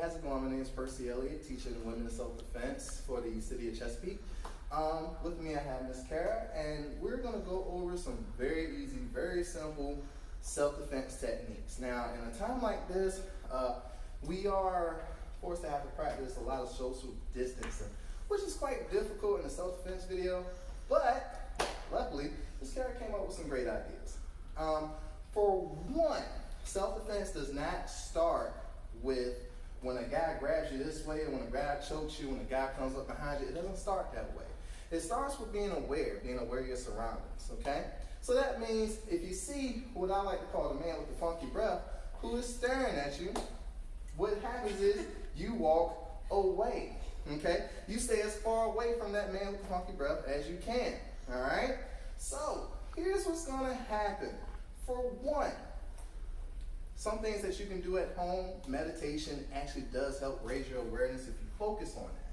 how's it going? My name is Percy Elliott, teacher in women's self-defense for the city of Chesapeake. With me I have Miss Kara, and we're going to go over some very easy, very simple self-defense techniques. Now, in a time like this, we are forced to have to practice a lot of social distancing, which is quite difficult in a self-defense video, but luckily, Miss Kara came up with some great ideas. For one, self-defense does not start with when a guy grabs you this way, when a guy chokes you, when a guy comes up behind you. It doesn't start that way. It starts with being aware of your surroundings, okay? So that means if you see what I like to call the man with the funky breath who is staring at you, what happens is you walk away, okay? You stay as far away from that man with the funky breath as you can, all right? So here's what's going to happen. For one, some things that you can do at home, meditation actually does help raise your awareness if you focus on that.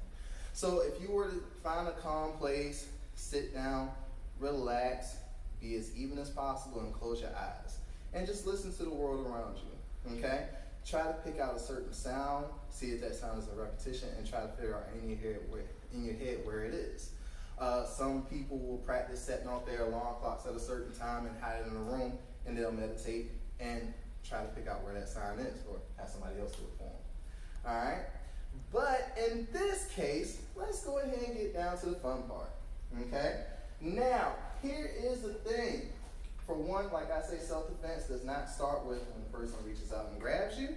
So if you were to find a calm place, sit down, relax, be as even as possible, and close your eyes. And just listen to the world around you, okay? Try to pick out a certain sound, see if that sound is a repetition, and try to figure out in your head where it is. Some people will practice setting off their alarm clocks at a certain time and hide it in a room, and they'll meditate and try to pick out where that sign is, or have somebody else do it for them. All right? But in this case, let's go ahead and get down to the fun part. Okay? Now, here is the thing. For one, like I say, self-defense does not start with when the person reaches out and grabs you.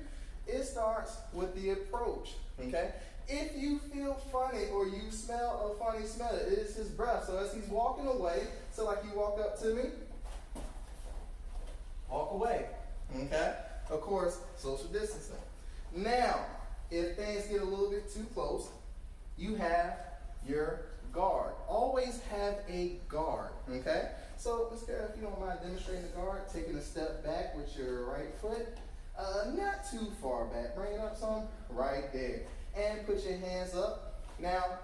It starts with the approach. Okay? If you feel funny or you smell a funny smell, it is his breath. So as he's walking away, so like you walk up to me, walk away. Okay? Of course, social distancing. Now, if things get a little bit too close, you have your guard. Always have a guard. Okay? So, Ms. Kara, if you don't mind demonstrating the guard, taking a step back with your right foot, not too far back. Bring it up some, right there. And put your hands up. Now,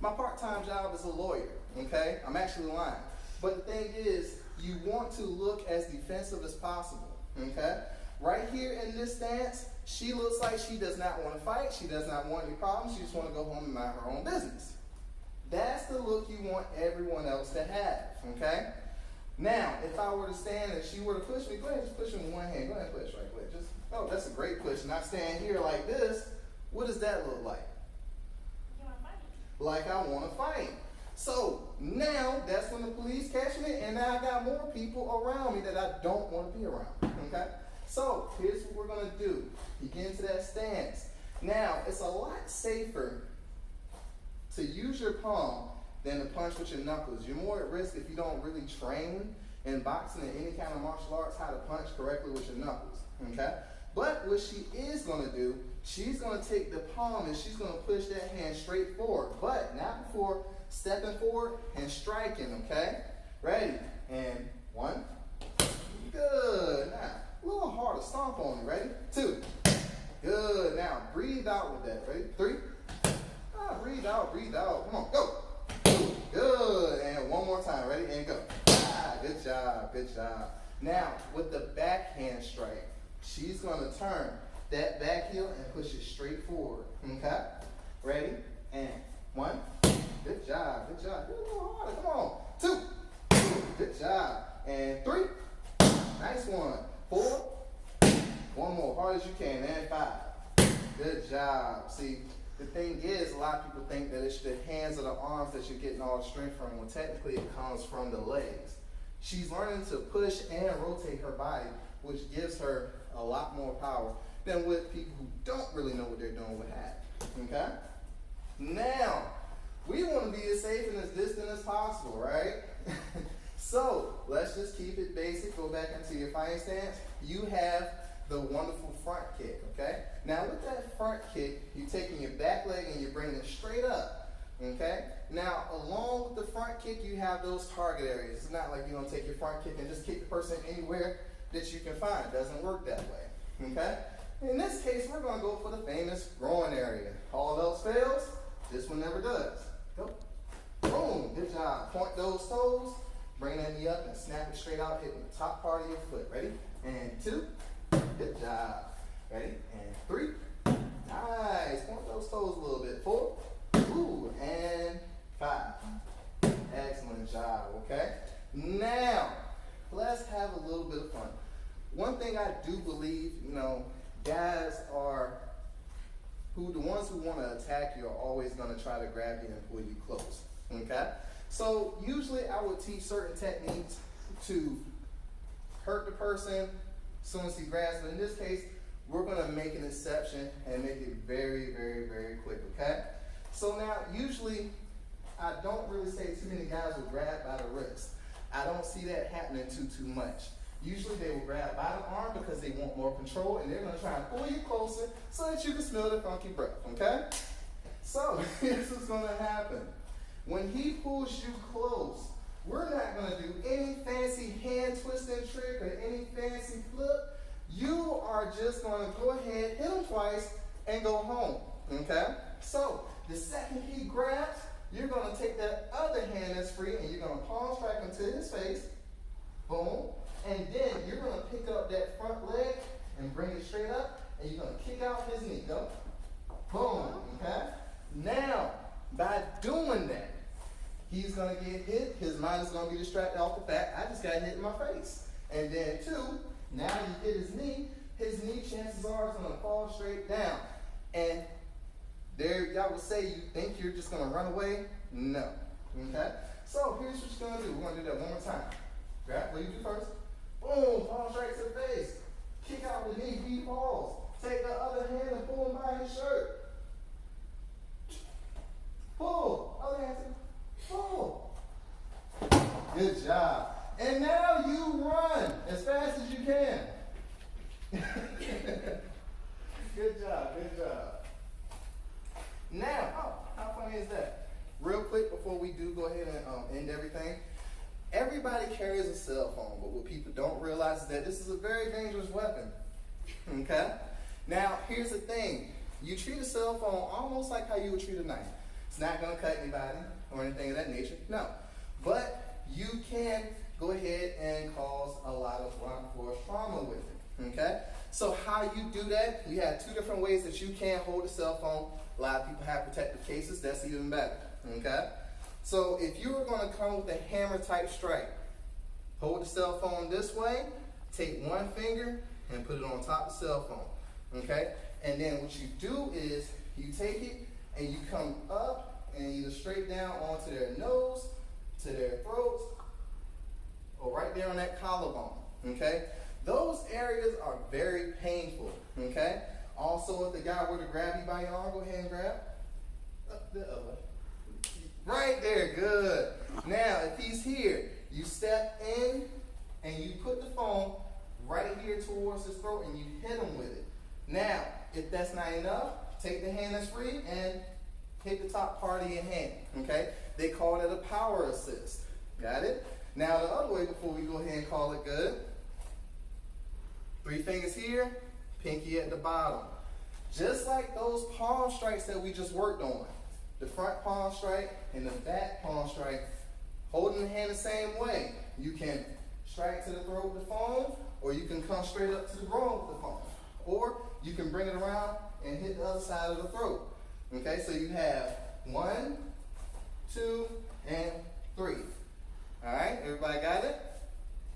my part-time job is a lawyer. Okay? I'm actually lying. But the thing is, you want to look as defensive as possible, okay? Right here in this stance, she looks like she does not want to fight. She does not want any problems. She just wants to go home and mind her own business. That's the look you want everyone else to have, okay? Now, if I were to stand and she were to push me, go ahead, just push me with one hand. Go ahead, push right quick. Just, oh, that's a great push. And I stand here like this. What does that look like? You want to fight? Like I want to fight. So now that's when the police catch me, and now I got more people around me that I don't want to be around. Okay? So here's what we're going to do. You get into that stance. Now, it's a lot safer to use your palm than to punch with your knuckles. You're more at risk if you don't really train in boxing and any kind of martial arts how to punch correctly with your knuckles. Okay? But what she is going to do, she's going to take the palm and she's going to push that hand straight forward, but not before stepping forward and striking, okay? Ready? And one. Good. Now, a little harder. Stomp on it. Ready? Two. Good. Now, breathe out with that. Ready? Three. Breathe out. Breathe out. Come on. Go. Good. And one more time. Ready? And go. Good job. Good job. Now, with the backhand strike, she's going to turn that back heel and push it straight forward. Okay? Ready? And one. Good job, good job. Do a little harder, come on. Two. Good job. And three. Nice one. Four. One more, hard as you can. And five. Good job. See, the thing is, a lot of people think that it's the hands or the arms that you're getting all the strength from, when technically it comes from the legs. She's learning to push and rotate her body, which gives her a lot more power than what people who don't really know what they're doing would have. Okay? Now, we want to be as safe and as distant as possible, right? So, let's just keep it basic. Go back into your fighting stance. You have the wonderful front kick, okay? Now, with that front kick, you're taking your back leg and you're bringing it straight up, okay? Now, along with the front kick, you have those target areas. It's not like you're going to take your front kick and just kick the person anywhere that you can find. It doesn't work that way, okay? In this case, we're going to go for the famous groin area. All else fails, this one never does. Go. Boom. Good job. Point those toes. Bring that knee up and snap it straight out, hitting the top part of your foot. Ready? And two. Good job. I do believe, guys are the ones who want to attack you are always going to try to grab you and pull you close. Okay? So usually I would teach certain techniques to hurt the person as soon as he grabs. But in this case, we're going to make an exception and make it very, very, very quick. Okay? So now, usually, I don't really say too many guys will grab by the wrist. I don't see that happening too much. Usually they will grab by the arm because they want more control, and they're going to try and pull you closer so that you can smell the funky breath, okay? So, this is going to happen. When he pulls you close, we're not going to do any fancy hand twisting trick or any fancy flip. You are just going to go ahead, hit him twice, and go home, okay? So, the second he grabs, you're going to take that other hand that's free, and you're going to palm strike him to his face, boom. And then you're going to pick up that front leg and bring it straight up, and you're going to kick out his knee. Go. Boom. Okay? Now, by doing that, he's going to get hit. His mind is going to be distracted off the fact, I just got hit in my face. And then, two, now you hit his knee chances are is going to fall straight down. And there, y'all would say, you think you're just going to run away? No. Okay? So, here's what you're going to do. We're going to do that one more time. Grab, what do you do first? Boom, palm straight to the face. Kick out the knee, he falls. Take the other hand and pull him by his shirt. Pull, other hand, pull. Good job. And now you run as fast as you can. Good job, good job. Now, how funny is that? Real quick before we do go ahead and end everything. Everybody carries a cell phone, but what people don't realize is that this is a very dangerous weapon. Okay? Now, here's the thing. You treat a cell phone almost like how you would treat a knife. It's not going to cut anybody or anything of that nature. No. But you can go ahead and cause a lot of blunt force trauma with it. Okay? So how you do that, you have two different ways that you can hold a cell phone. A lot of people have protective cases. That's even better. Okay? So if you were going to come with a hammer type strike, hold the cell phone this way, take one finger and put it on top of the cell phone, okay? And then what you do is you take it and you come up and either straight down onto their nose, to their throats, or right there on that collarbone, okay? Those areas are very painful, okay? Also, if the guy were to grab you by your arm, go ahead and grab. The other way. Right there, good. Now, if he's here, you step in and you put the phone right here towards his throat and you hit him with it. Now, if that's not enough, take the hand that's free and hit the top part of your hand, okay? They call it a power assist. Got it? Now, the other way before we go ahead and call it good, 3 fingers here, pinky at the bottom. Just like those palm strikes that we just worked on. The front palm strike and the back palm strike, holding the hand the same way. You can strike to the throat with the phone, or you can come straight up to the groin with the phone. Or you can bring it around and hit the other side of the throat. Okay, so you have 1, 2, and 3. All right, everybody got it?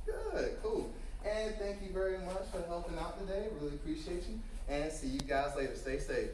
Good, cool. And thank you very much for helping out today. Really appreciate you. And see you guys later. Stay safe.